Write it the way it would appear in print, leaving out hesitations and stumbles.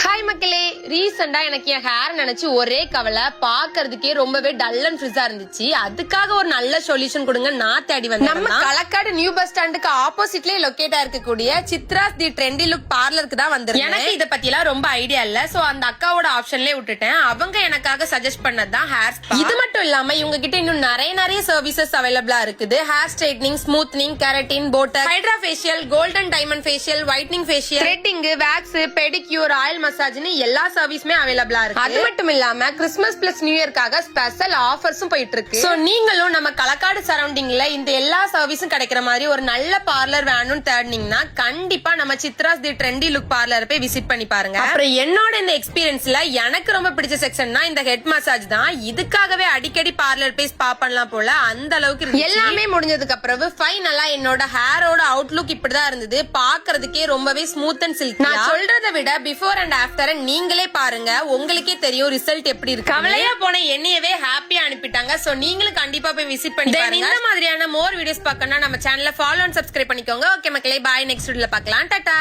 Hi மக்களே, ரீசெண்டா எனக்கு என் ஹேர் நினைச்சு ஒரே கவலை, பாக்குறதுக்கே ரொம்பவே டல் அண்ட் ஃப்ரிஸா இருந்துச்சு. அதுக்காக ஒரு நல்ல சொல்யூஷன் கொடுங்க நான் தேடி வந்தேன். நம்ம களக்காடு நியூ பஸ் ஸ்டாண்டுக்கு ஆப்போசிட்லயே லொகேட் ஆயிருக்கக்கூடிய சித்ராஸ் தி ட்ரெண்டி லுக் பார்லருக்கு தான் வந்திருக்கேன். எனக்கு இத பத்தி எல்லாம் ரொம்ப ஐடியா இல்ல, சோ அந்த அக்காவோட ஆப்ஷன்லயே விட்டுட்டேன். அவங்க எனக்காக சஜஸ்ட் பண்ணதான் ஹேர் ஸ்பா. இது மட்டும் இல்லாம இவங்க கிட்ட இன்னும் நிறைய சர்வீசஸ் அவைலபிளா இருக்குது. Hair straightening, smoothening, keratin, botox, hydra facial, golden diamond facial, whitening facial, threading, wax, pedicure, oil மசாஜ்னு எல்லா சர்வீஸுமே அவைலபிளா இருக்கு. அது மட்டும் இல்லாம கிறிஸ்மஸ் பிளஸ் நியூ இயர்க்காக ஸ்பெஷல் ஆஃபர்ஸும் போயிட்டு இருக்கு. சோ நீங்களும் நம்ம களக்காடு சரௌண்டிங்ல இந்த எல்லா சர்வீஸும் கிடைக்கிற மாதிரி ஒரு நல்ல பார்லர் வேணும்னு தேடினீங்கன்னா கண்டிப்பா நம்ம சித்ராஸ் தி ட்ரெண்டி லுக் பார்லர் போய் விசிட் பண்ணி பாருங்க. அப்புறம் என்னோட இந்த எக்ஸ்பீரியன்ஸ்ல எனக்கு ரொம்ப பிடிச்ச செக்ஷன்னா இந்த ஹெட் மசாஜ் தான். இதுக்காகவே அடிக்கடி பார்லர் போய் ஸ்பா பண்ணலாம் போல அந்த அளவுக்கு எல்லாமே முடிஞ்சதுக்கு அப்புறம் ஃபைனலா என்னோட ஹேரோட அவுட்லுக் இப்படிதான் இருந்தது. பாக்குறதுக்கே ரொம்பவே ஸ்மூத் அண்ட் சில்க். நான் சொல்றதை விட பிஃபோர் அண்ட் ஆஃப்டர் நீங்களே பாருங்க, உங்களுக்கே தெரியும் ரிசல்ட் எப்படி இருக்கு. கவலையா போன என்னையவே ஹாப்பியா அனுப்பிட்டாங்க. சோ நீங்களும் கண்டிப்பா போய் விசிட் பண்ணி பாருங்க. இந்த மாதிரியான மோர் வீடியோஸ் பார்க்கணும்னா நம்ம சேனலை ஃபாலோ அண்ட் சப்ஸ்கிரைப் பண்ணிக்கோங்க. ஓகே மக்களே, பாய். நெக்ஸ்ட் வீடியோல பார்க்கலாம். டாடா.